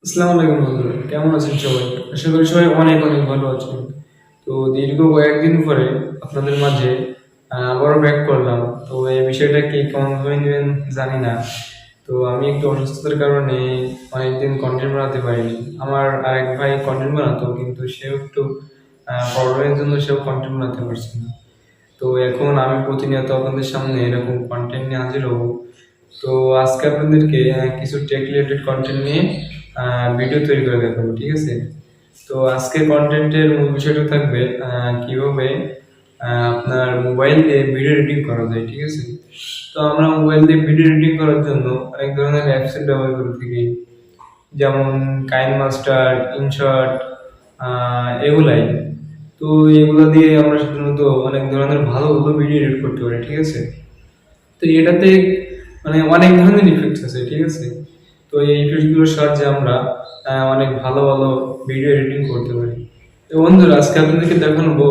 আসসালামু আলাইকুম বন্ধুরা, কেমন আছেন সবাই? আশা করি সবাই অনেক অনেক ভালো আছেন। তো দীর্ঘ কয়েকদিন পরে আপনাদের মাঝে আবারও ব্যাক করলাম। তো এই বিষয়টা কি কেমন ভাবে নেবেন জানি না। তো আমি একটু অসুস্থতার কারণে অনেকদিন কন্টেন্ট বানাতে পারিনি। আমার আরেক ভাই কন্টেন্ট বানাতো, কিন্তু সেও একটু প্রবলেমের জন্য সেও কন্টেন্ট বানাতে পারছে না। তো এখন আমি প্রতিনিয়ত আপনাদের সামনে এরকম কন্টেন্ট নিয়ে হাজির হব। তো আজকে আপনাদেরকে কিছু টেক রিলেটেড কন্টেন্ট নিয়ে ভিডিও তৈরি করে দেখাবো, ঠিক আছে? তো আজকের কন্টেন্টের মূল বিষয়টা থাকবে কিভাবে আপনার মোবাইল দিয়ে ভিডিও এডিটিং করা যায়, ঠিক আছে? তো আমরা মোবাইল দিয়ে ভিডিও এডিটিং করার জন্য অনেক ধরনের অ্যাপসের ব্যবহার করে থাকি, যেমন কাইন মাস্টার, ইনশট, এগুলাই। তো এগুলো দিয়ে আমরা সাধারণত অনেক ধরনের ভালো ভালো ভিডিও এডিট করতে পারি, ঠিক আছে? তো এটাতে মানে অনেক ধরনের ইফেক্টস আছে, ঠিক আছে? তো এই ইফেক্টসগুলোর সাহায্যে আমরা অনেক ভালো ভালো ভিডিও এডিটিং করতে পারি। তো বন্ধুরা, আজকে আপনাদেরকে দেখাবো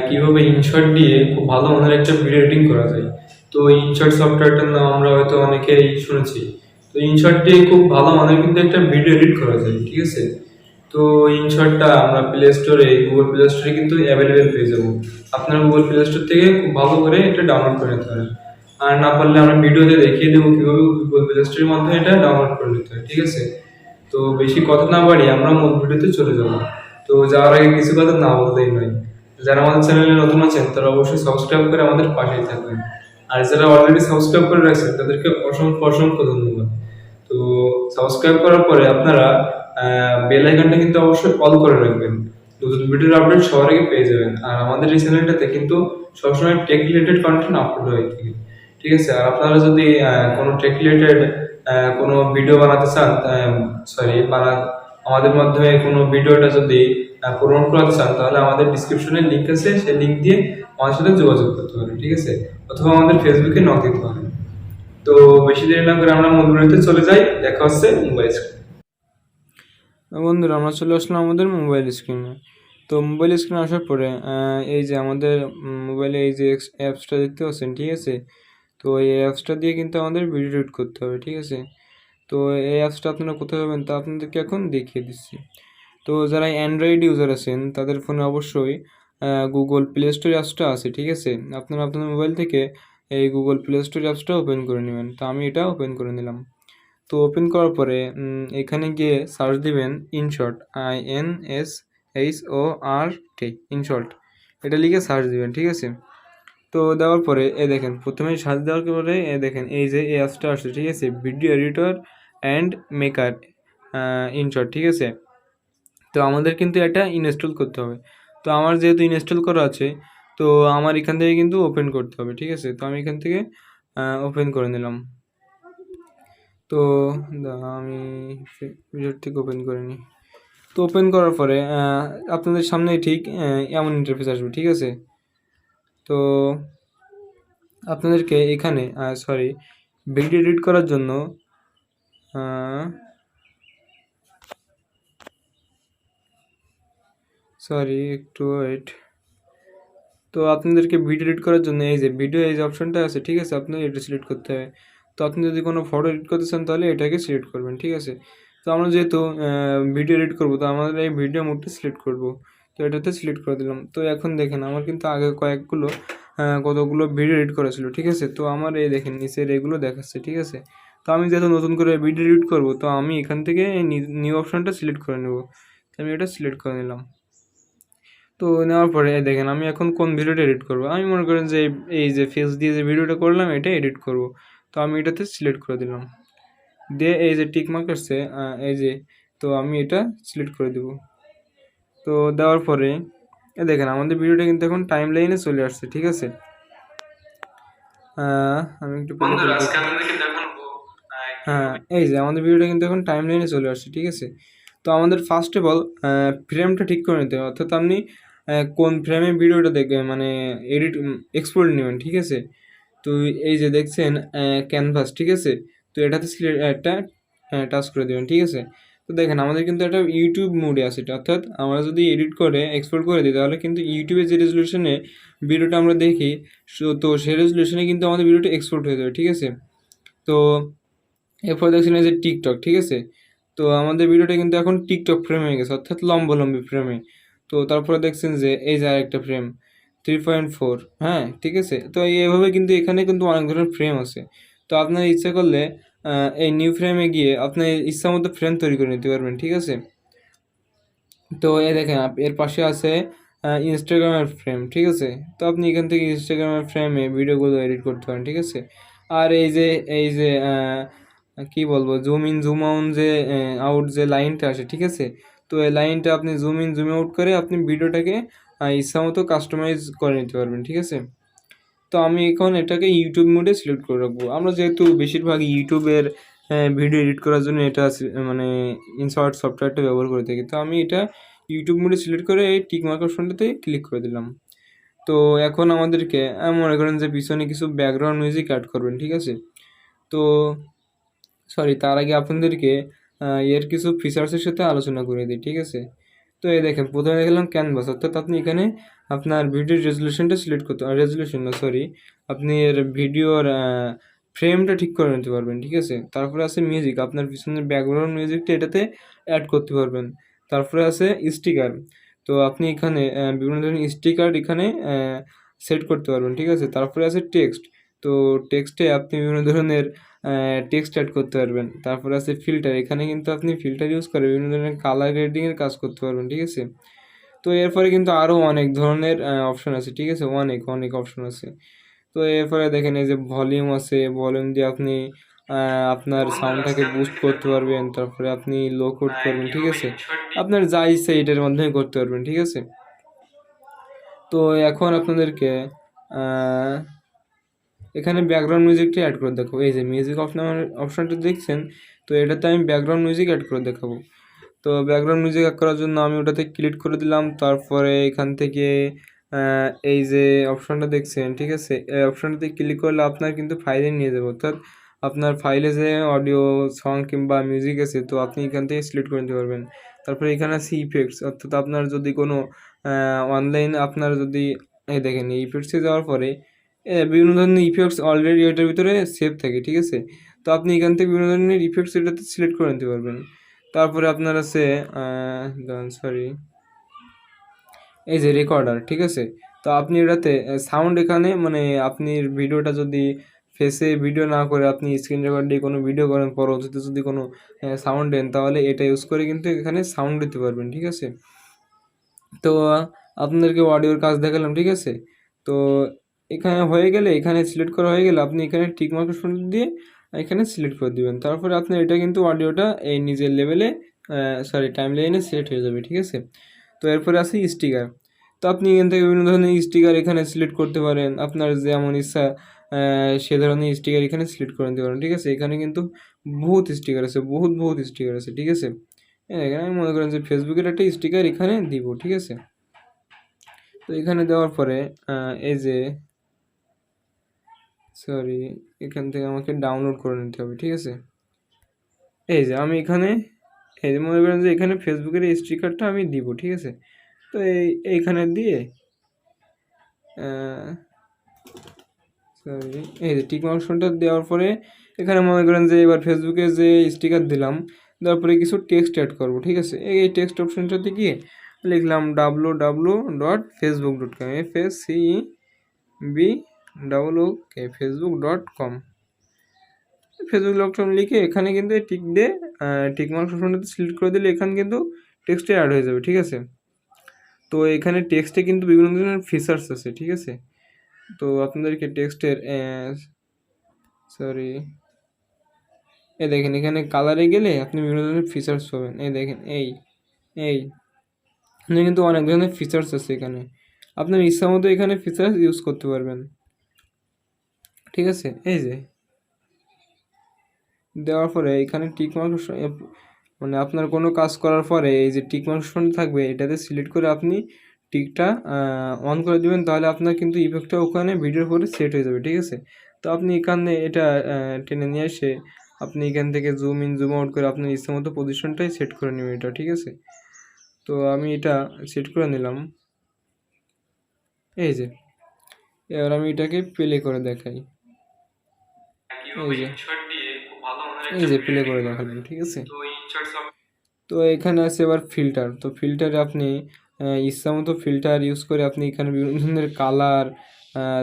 কিভাবে ইনশট দিয়ে খুব ভালো মানের একটা ভিডিও এডিটিং করা যায়। তো ইনশট সফটওয়্যারটার নাম আমরা হয়তো অনেকেই শুনেছি। তো ইনশট দিয়ে খুব ভালো মানের কিন্তু একটা ভিডিও এডিট করা যায়, ঠিক আছে? তো ইনশটটা আমরা প্লে স্টোরে, গুগল প্লে স্টোরে কিন্তু অ্যাভেলেবেল পেয়ে যাবো। আপনারা গুগল প্লে স্টোর থেকে খুব ভালো করে এটা ডাউনলোড করে নিতে পারেন। আর না পারলে আমরা ভিডিওতে দেখিয়ে দেবো কিভাবে গুগল প্লে স্টোরের মাধ্যমে এটা ডাউনলোড করে নিতে হয়, ঠিক আছে? তো বেশি কথা না বাড়িয়ে আমরা মূল ভিডিওতে চলে যাবো। তো যাওয়ার আগে কিছু কথা না বললেই নয়, যারা আমাদের চ্যানেলে নতুন আছেন তারা অবশ্যই সাবস্ক্রাইব করে আমাদের পাশেই থাকবেন। আর যারা অলরেডি সাবস্ক্রাইব করে রাখছেন তাদেরকে অসংখ্য অসংখ্য ধন্যবাদ। তো সাবস্ক্রাইব করার পরে আপনারা বেল আইকনটা কিন্তু অবশ্যই অল করে রাখবেন। নতুন ভিডিওর আপডেট সবার আগে পেয়ে যাবেন। আর আমাদের এই চ্যানেলটাতে কিন্তু সবসময় টেক রিলেটেড কন্টেন্ট আপলোড হয়ে থাকে, ঠিক আছে? আর আপনারা যদি কোনো টেক রিলেটেড কোনো ভিডিও বানাতে চান, আমাদের মাধ্যমে কোনো ভিডিওটা যদি প্রমোট করাতে চান, তাহলে আমাদের ডিসক্রিপশনে লিঙ্ক আছে, সেই লিঙ্ক দিয়ে আমাদের সাথে যোগাযোগ করতে পারেন, ঠিক আছে? অথবা আমাদের ফেসবুকে নক দিতে পারেন। তো বেশি দেরি না করে আমরা মূল ভিডিওতে চলে যাই। দেখা হচ্ছে মোবাইল স্ক্রিনে। বন্ধুরা, আমরা চলে আসলাম আমাদের মোবাইল স্ক্রিনে। তো মোবাইল স্ক্রিনে আসার পরে এই যে আমাদের মোবাইলে এই যে অ্যাপসটা দেখতে পাচ্ছেন, ঠিক আছে? তো এই অ্যাপসটা দিয়ে কিন্তু আমাদের ভিডিও এডিট করতে হবে, ঠিক আছে? তো এই অ্যাপসটা আপনারা কোথায় পাবেন তা আপনাদেরকে এখন দেখিয়ে দিচ্ছি। তো যারা অ্যান্ড্রয়েড ইউজার আছেন তাদের ফোনে অবশ্যই গুগল প্লে স্টোর অ্যাপসটা আছে, ঠিক আছে? আপনারা আপনাদের মোবাইল থেকে এই গুগল প্লে স্টোর অ্যাপসটা ওপেন করে নেবেন। তো আমি এটা ওপেন করে নিলাম। তো ওপেন করার পরে এখানে গিয়ে সার্চ দিবেন ইনশট, INSHORT, ইনশট। এটা লিখে সার্চ দিবেন, ঠিক আছে? তো দেওয়ার পরে দেখেন, প্রথমে সার্চ দেওয়ার পরে দেখেন এই যে এই অ্যাপসটা আসছে, ঠিক আছে? Video editor and maker InShot, ঠিক আছে? তো আমাদের কিন্তু এটা ইনস্টল করতে হবে। তো আমার যেহেতু ইনস্টল করা আছে, তো আমার এখান থেকে কিন্তু ওপেন করতে হবে, ঠিক আছে? তো আমি এখান থেকে ওপেন করে নিলাম। তো আমি ভিডিওর থেকে ওপেন করে নিই। তো ওপেন করার পরে আপনাদের সামনে ঠিক এমন ইন্টারফেস আসবে, ঠিক আছে? তো আপনাদেরকে এখানে ভিডিও এডিট করার জন্য একটু ওয়েট। তো আপনাদেরকে ভিডিও এডিট করার জন্য এই যে ভিডিও এই যে অপশনটা আছে, ঠিক আছে? আপনাদের এটা সিলেক্ট করতে হবে। তো আপনি যদি কোনো ফটো এডিট করতে চান তাহলে এটাকে সিলেক্ট করবেন, ঠিক আছে? তো আমরা যেহেতু ভিডিও এডিট করবো, তো আমাদের এই ভিডিও মোডটা সিলেক্ট করব। তো এটাতে সিলেক্ট করে দিলাম। তো এখন দেখেন আমার কিন্তু আগে কতগুলো ভিডিও এডিট করা ছিল, ঠিক আছে? তো আমার এই দেখেন নিচের এগুলো দেখাচ্ছে, ঠিক আছে? তো আমি যেহেতু নতুন করে ভিডিও এডিট করব, তো আমি এখান থেকে নিউ অপশনটা সিলেক্ট করে নেব। আমি এটা সিলেক্ট করে নিলাম। তো নেওয়ার পরে দেখেন আমি এখন কোন ভিডিওটা এডিট করব। আমি মনে করেন যে এই যে ফেস দিয়ে যে ভিডিওটা করলাম এটা এডিট করব। তো আমি এটাতে সিলেক্ট করে দিলাম, দিয়ে এই যে টিক মার্ক আসছে এই যে, তো আমি এটা সিলেক্ট করে দেব। তো দেওয়ার পরে দেখেন আমাদের ভিডিওটা কিন্তু এখন টাইম লাইনে চলে আসছে, ঠিক আছে? আমি একটু হ্যাঁ, এই যে আমাদের ভিডিওটা কিন্তু এখন টাইম লাইনে চলে আসছে, ঠিক আছে? তো আমাদের ফার্স্ট অফ অল ফ্রেমটা ঠিক করে নিতে হবে, অর্থাৎ আপনি কোন ফ্রেমে ভিডিওটা দেখবেন, মানে এক্সপোর্ট নেবেন, ঠিক আছে? তো এই যে দেখছেন ক্যানভাস, ঠিক আছে? তো এটাতে একটা টাচ করে দেবেন, ঠিক আছে? তো দেখেন আমাদের কিন্তু একটা ইউটিউব মোডে আছে এটা, অর্থাৎ আমরা যদি এডিট করে এক্সপোর্ট করে দিই তাহলে কিন্তু ইউটিউবে যে রেজলিউশনে ভিডিওটা আমরা দেখি, তো সেই রেজলিউশনে কিন্তু আমাদের ভিডিওটা এক্সপোর্ট হয়ে যাবে, ঠিক আছে? তো এরপর দেখছেন এই যে টিকটক, ঠিক আছে? তো আমাদের ভিডিওটা কিন্তু এখন টিকটক ফ্রেম হয়ে গেছে, অর্থাৎ লম্বলম্বী ফ্রেমে। তো তারপরে দেখছেন যে এই যে আরেকটা ফ্রেম 3.4, হ্যাঁ ঠিক আছে। তো এইভাবে কিন্তু এখানে কিন্তু অনেক ধরনের ফ্রেম আছে। তো আপনার ইচ্ছা করলে এই নিউ ফ্রেমে গিয়ে আপনি ইচ্ছা মতো ফ্রেম তৈরি করে নিতে পারবেন, ঠিক আছে। তো এই দেখেন এর পাশে আছে ইনস্টাগ্রামের ফ্রেম, ঠিক আছে। তো আপনি এখান থেকে ইনস্টাগ্রামের ফ্রেমে ভিডিওগুলো এডিট করতে পারেন, ঠিক আছে। আর এই যে কি বলবো, জুম ইন জুম আউট যে আউট যে লাইনটা আসে, ঠিক আছে। তো এই লাইনটা আপনি জুম ইন জুম আউট করে আপনি ভিডিওটাকে ইচ্ছা মতো কাস্টমাইজ করে নিতে পারবেন, ঠিক আছে। তো আমি এখন এটাকে ইউটিউব মোডে সিলেক্ট করে রাখবো। আমরা যেহেতু বেশিরভাগ ইউটিউবের ভিডিও এডিট করার জন্য এটা মানে ইনশট সফটওয়্যারটা ব্যবহার করে থাকি। তো আমি এটা ইউটিউব মোডে সিলেক্ট করে এই টিক মার্ক অপশনটাতে ক্লিক করে দিলাম। তো এখন আমাদেরকে মনে করেন যে পিছনে কিছু ব্যাকগ্রাউন্ড মিউজিক অ্যাড করবেন, ঠিক আছে। তো সরি, তার আগে আপনাদেরকে এর কিছু ফিচার্সের সাথে আলোচনা করে দিই, ঠিক আছে। তো এই দেখেন প্রথমে দেখলাম ক্যানভাস, অর্থাৎ আপনি এখানে আপনার ভিডিওর রেজলিউশনটা সিলেক্ট করতে, রেজলিউশন না সরি, আপনি এর ভিডিওর ফ্রেমটা ঠিক করে নিতে পারবেন, ঠিক আছে। তারপরে আছে মিউজিক, আপনার পিছনের ব্যাকগ্রাউন্ড মিউজিকটা এটাতে অ্যাড করতে পারবেন। তারপরে আছে স্টিকার, তো আপনি এখানে বিভিন্ন ধরনের স্টিকার এখানে সেট করতে পারবেন, ঠিক আছে। তারপরে আছে টেক্সট, তো টেক্সটে আপনি বিভিন্ন ধরনের টেক্সট অ্যাড করতে পারবেন। তারপরে আছে ফিল্টার, এখানে কিন্তু আপনি ফিল্টার ইউজ করে বিভিন্ন ধরনের কালার গ্রেডিংয়ের কাজ করতে পারবেন, ঠিক আছে। তো এরপরে কিন্তু আরও অনেক ধরনের অপশন আছে, ঠিক আছে, অনেক অনেক অপশন আছে। তো এরপরে দেখেন এই যে ভলিউম আছে, ভলিউম দিয়ে আপনি আপনার সাউন্ডটাকে বুস্ট করতে পারবেন। তারপরে আপনি লো কোড করবেন, ঠিক আছে, আপনার যা ইচ্ছা এটার মাধ্যমে করতে পারবেন, ঠিক আছে। তো এখন আপনাদেরকে এখানে ব্যাকগ্রাউন্ড মিউজিকটা অ্যাড করে দেখাবো। এই যে মিউজিক অপশনটা দেখছেন, তো এটাতে আমি ব্যাকগ্রাউন্ড মিউজিক অ্যাড করে দেখাবো। তো ব্যাকগ্রাউন্ড মিউজিক অ্যাড করার জন্য আমি ওটাতে ক্লিক করে দিলাম। তারপরে এখান থেকে এই যে অপশনটা দেখছেন, ঠিক আছে, এই অপশনটাতে ক্লিক করলে আপনার কিন্তু ফাইলে নিয়ে যাবে, অর্থাৎ আপনার ফাইলে যে অডিও সং কিংবা মিউজিক আছে, তো আপনি এখান থেকে সিলেক্ট করে নিতে পারবেন। তারপরে এখানে আছে ইফেক্টস, অর্থাৎ আপনার যদি কোনো অনলাইন আপনার যদি এই দেখেন এই ইফেক্টসে যাওয়ার পরে বিভিন্ন ধরনের ইফেক্টস অলরেডি এটার ভিতরে সেভ থাকে, ঠিক আছে। তো আপনি এখান থেকে বিভিন্ন ধরনের ইফেক্টস এটাতে সিলেক্ট করে নিতে পারবেন। তারপরে আপনার আছে সরি এই যে রেকর্ডার, ঠিক আছে। তো আপনি এটাতে সাউন্ড এখানে মানে আপনি ভিডিওটা যদি ফেসে ভিডিও না করে আপনি স্ক্রিন রেকর্ড দিয়ে কোনো ভিডিও করেন, পরবর্তীতে যদি কোনো সাউন্ড দেন, তাহলে এটা ইউজ করে কিন্তু এখানে সাউন্ড দিতে পারবেন, ঠিক আছে। তো আপনাদেরকে অডিওর কাজ দেখালাম, ঠিক আছে। তো এখানে হয়ে গেলে, এখানে সিলেক্ট করা হয়ে গেলে আপনি এখানে টিক মার্ক দিয়ে এখানে সিলেক্ট করে দিবেন। তারপরে আপনার এটা কিন্তু অডিওটা এই নিজের লেভেলে টাইম লাইনে সেট হয়ে যাবে, ঠিক আছে। তো এরপরে আছে স্টিকার, তো আপনি এখান থেকে বিভিন্ন ধরনের স্টিকার এখানে সিলেক্ট করতে পারেন, আপনার যেমন ইচ্ছা সে ধরনের স্টিকার এখানে সিলেক্ট করে নিতে পারেন, ঠিক আছে। এখানে কিন্তু বহুত স্টিকার আছে, বহুত স্টিকার আছে, ঠিক আছে। এখানে আমি মনে করেন যে ফেসবুকের একটা স্টিকার এখানে দিব, ঠিক আছে। তো এখানে দেওয়ার পরে এই যে সরি, এখান থেকে আমাকে ডাউনলোড করে নিতে হবে, ঠিক আছে। এই যে আমি এখানে এই যে মনে করেন যে এখানে ফেসবুকের এই স্টিকারটা আমি দিব, ঠিক আছে। তো এইখানে দিয়ে সরি এই যে টিক মার্কটা দেওয়ার পরে এখানে মনে করেন যে এবার ফেসবুকে যে স্টিকার দিলাম, দেওয়ার পরে কিছু টেক্সট অ্যাড করবো, ঠিক আছে। এই টেক্সট অপশনটাতে গিয়ে লিখলাম www.facebook.com facebook.com facebook.com লিখে এখানে কিন্তু টিক দিয়ে টিক মার্ক অপশনটাতে সিলেক্ট করে দিলে এখানে কিন্তু টেক্সটে অ্যাড হয়ে যাবে, ঠিক আছে। তো এখানে টেক্সটে কিন্তু বিভিন্ন ধরনের ফিচার্স আছে, ঠিক আছে। তো আপনাদেরকে টেক্সটের সরি এই দেখেন এখানে কালারে গেলে আপনি বিভিন্ন ধরনের ফিচার্স পাবেন। এই দেখেন এই কিন্তু অনেক ধরনের ফিচার্স আছে এখানে, আপনার ইচ্ছা মতো এখানে ফিচার্স ইউজ করতে পারবেন, ঠিক আছে। এই যে দেওয়ার পরে এখানে টিক মার্ক মানে আপনার কোনো কাজ করার পরে এই যে টিক মার্ক থাকবে, এটাতে সিলেক্ট করে আপনি টিকটা অন করে দেবেন, তাহলে আপনার কিন্তু ইফেক্টটা ওখানে ভিডিওর পরে সেট হয়ে যাবে, ঠিক আছে। তো আপনি এখানে এটা টেনে নিয়ে এসে আপনি এখান থেকে জুম ইন জুম আউট করে আপনার ইচ্ছা মতো পজিশনটাই সেট করে নেবেন এটা, ঠিক আছে। তো আমি এটা সেট করে নিলাম। এই যে এবার আমি এটাকে প্লে করে দেখাই, এই যে প্লে করে দেখালাম, ঠিক আছে। তো এখানে আছে এবার ফিল্টার। তো ফিল্টারে আপনি ইচ্ছা মতো ফিল্টার ইউজ করে আপনি এখানে বিভিন্ন ধরনের কালার,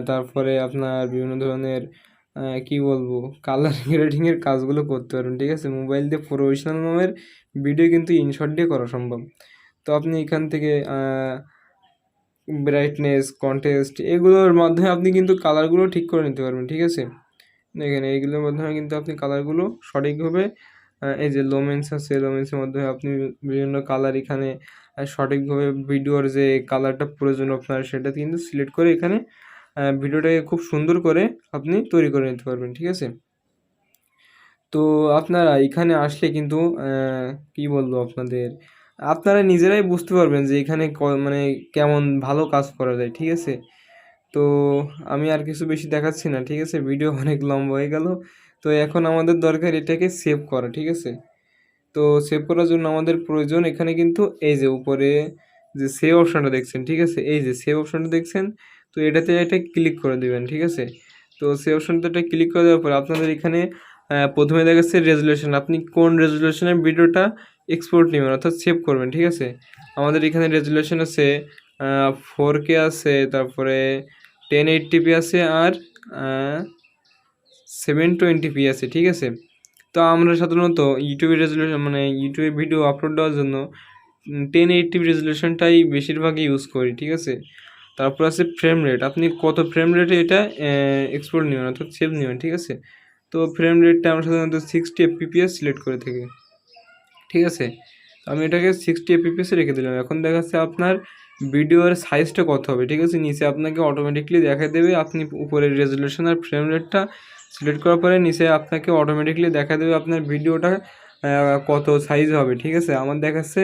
তারপরে আপনার বিভিন্ন ধরনের কি বলবো কালার গ্রেডিংয়ের কাজগুলো করতে পারবেন, ঠিক আছে। মোবাইল দিয়ে প্রফেশনাল নামের ভিডিও কিন্তু ইনশট দিয়ে করা সম্ভব। তো আপনি এখান থেকে ব্রাইটনেস, কন্ট্রাস্ট এগুলোর মাধ্যমে আপনি কিন্তু কালারগুলো ঠিক করে নিতে পারবেন, ঠিক আছে। দেখেন এইগুলোর মাধ্যমে কিন্তু আপনি কালারগুলো সঠিকভাবে এই যে লোমেন্স আছে, লোমেন্সের মাধ্যমে আপনি বিভিন্ন কালার এখানে সঠিকভাবে ভিডিওর যে কালারটা প্রয়োজন আপনার সেটা কিন্তু সিলেক্ট করে এখানে ভিডিওটাকে খুব সুন্দর করে আপনি তৈরি করে নিতে পারবেন, ঠিক আছে। তো আপনারা এখানে আসলে কিন্তু কি বলবো আপনারা নিজেরাই বুঝতে পারবেন যে এখানে মানে কেমন ভালো কাজ করা যায়, ঠিক আছে। তো আমি আর কিছু বেশি দেখাচ্ছি না, ঠিক আছে, ভিডিও অনেক লম্বা হয়ে গেল। তো এখন আমাদের দরকার এটাকে সেভ করা, ঠিক আছে। তো সেভ করার জন্য আমাদের প্রয়োজন এখানে কিন্তু এই যে উপরে যে সেভ অপশনটা দেখছেন, ঠিক আছে, এই যে সেভ অপশনটা দেখছেন, তো এটাতে এটা ক্লিক করে দিবেন, ঠিক আছে। তো সেভ অপশনটা ক্লিক করে দেওয়ার পর আপনাদের এখানে প্রথমে দেখাচ্ছে রেজুলেশন, আপনি কোন রেজুলেশনের ভিডিওটা এক্সপোর্ট নেবেন অর্থাৎ সেভ করবেন, ঠিক আছে। আমাদের এখানে রেজুলেশন আছে 4K আছে, তারপরে 1080p আছে, আর 720p আছে, ঠিক আছে। তো আমরা সাধারণত ইউটিউবের রেজুলেশন মানে ইউটিউবে ভিডিও আপলোড দেওয়ার জন্য 1080p রেজুলেশনটাই বেশিরভাগই ইউজ করি, ঠিক আছে। তারপর আছে ফ্রেম রেট, আপনি কত ফ্রেম রেটে এটা এক্সপোর্ট নেবেন অর্থাৎ সেভ নেবেন, ঠিক আছে। তো ফ্রেম রেটটা আমরা সাধারণত 60 fps সিলেক্ট করে থাকি, ঠিক আছে। আমি এটাকে 60 fps রেখে দিলাম। এখন দেখাচ্ছে আপনার ভিডিওর সাইজটা কত হবে, ঠিক আছে। নিচে আপনাকে অটোমেটিকলি দেখা দেবে, আপনি উপরের রেজুলেশন আর ফ্রেম রেটটা সিলেক্ট করার পরে নিচে আপনাকে অটোমেটিকলি দেখা দেবে আপনার ভিডিওটা কত সাইজ হবে, ঠিক আছে। আমার দেখাচ্ছে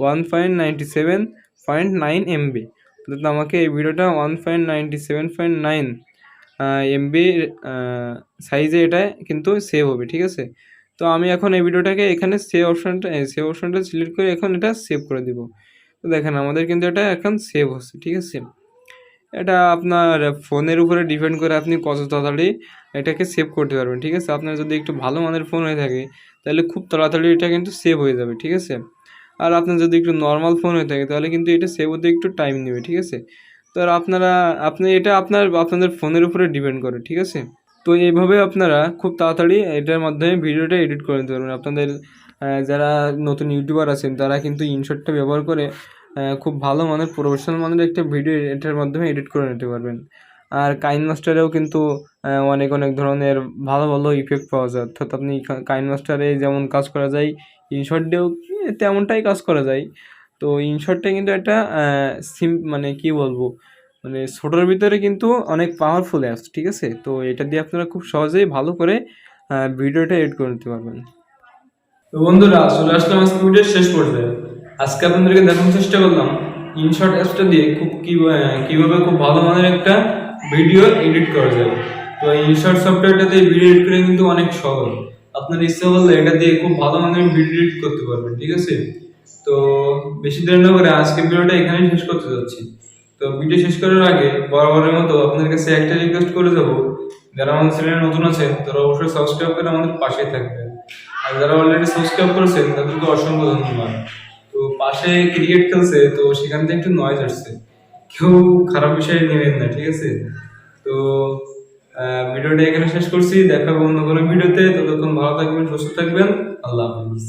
1.97.9 MB, অর্থাৎ আমাকে এই ভিডিওটা 1.97.9 MB সাইজে এটা কিন্তু সেভ হবে, ঠিক আছে। তো আমি এখন এই ভিডিওটাকে এখানে সেভ অপশনটা সিলেক্ট করে এখন এটা সেভ করে দিব। তো দেখেন আমাদের কিন্তু এটা এখন সেভ হচ্ছে, ঠিক আছে। এটা আপনার ফোনের উপরে ডিপেন্ড করে আপনি কত তাড়াতাড়ি এটাকে সেভ করতে পারবেন, ঠিক আছে। আপনার যদি একটু ভালো মানের ফোন হয়ে থাকে তাহলে খুব তাড়াতাড়ি এটা কিন্তু সেভ হয়ে যাবে, ঠিক আছে। আর আপনার যদি একটু নর্মাল ফোন হয়ে থাকে তাহলে কিন্তু এটা সেভ হতে একটু টাইম নেবে, ঠিক আছে। তো আর এটা আপনাদের ফোনের উপরে ডিপেন্ড করে, ঠিক আছে। তো এইভাবে আপনারা খুব তাড়াতাড়ি এটার মাধ্যমে ভিডিওটা এডিট করে নিতে পারবেন। আপনাদের যারা নতুন ইউটিউবার আছেন তারা কিন্তু ইনশটটা ব্যবহার করে খুব ভালো মানের প্রফেশনাল মানের একটা ভিডিও এটার মাধ্যমে এডিট করে নিতে পারবেন। আর কাইনমাস্টারেও কিন্তু অনেক অনেক ধরনের ভালো ভালো ইফেক্ট পাওয়া যায়, অর্থাৎ আপনি কাইনমাস্টারে যেমন কাজ করা যায় ইনশট দিয়েও তেমনটাই কাজ করা যায়। তো ইনশটটা কিন্তু একটা মানে কি বলবো মানে ছোটোর ভিতরে কিন্তু অনেক পাওয়ারফুল অ্যাপস, ঠিক আছে। তো এটা দিয়ে আপনারা খুব সহজেই ভালো করে ভিডিওটা এডিট করে নিতে পারবেন। তো বন্ধুরা চলে আসলাম আজকে ভিডিওর শেষ পর্যায়ে। আজকে আপনাদেরকে দেখানোর চেষ্টা করলাম ইনশট অ্যাপসটা দিয়ে কিভাবে খুব ভালো মানের একটা ভিডিও এডিট করা যায়। তো ইনশট সফটওয়্যারটা দিয়ে ভিডিও এডিট করে কিন্তু অনেক সহজ। আপনার ইচ্ছা করলে এটা দিয়ে খুব ভালো মানের ভিডিও এডিট করতে পারবেন, ঠিক আছে। তো বেশি দেরি না করে আজকে ভিডিওটা এখানেই শেষ করতে যাচ্ছি। তো ভিডিও শেষ করার আগে বরাবরের মতো আপনাদের কাছে একটা রিকোয়েস্ট করে যাবো, যারা আমাদের চ্যানেলে নতুন আছেন তারা অবশ্যই সাবস্ক্রাইব করে আমাদের পাশেই থাকবেন। আর যারা অলরেডি সাবস্ক্রাইব করেছেন তাদেরকে অসংখ্য ধন্যবাদ। তো পাশে ক্রিকেট খেলছে, তো সেখান থেকে একটু নয়েজ আসছে, কেউ খারাপ বিষয় নেবেন না, ঠিক আছে। তো ভিডিওটা এখানে শেষ করছি, দেখা হবে অন্য কোনো ভিডিওতে। ততক্ষণ ভালো থাকবেন, সুস্থ থাকবেন, আল্লাহ হাফিজ।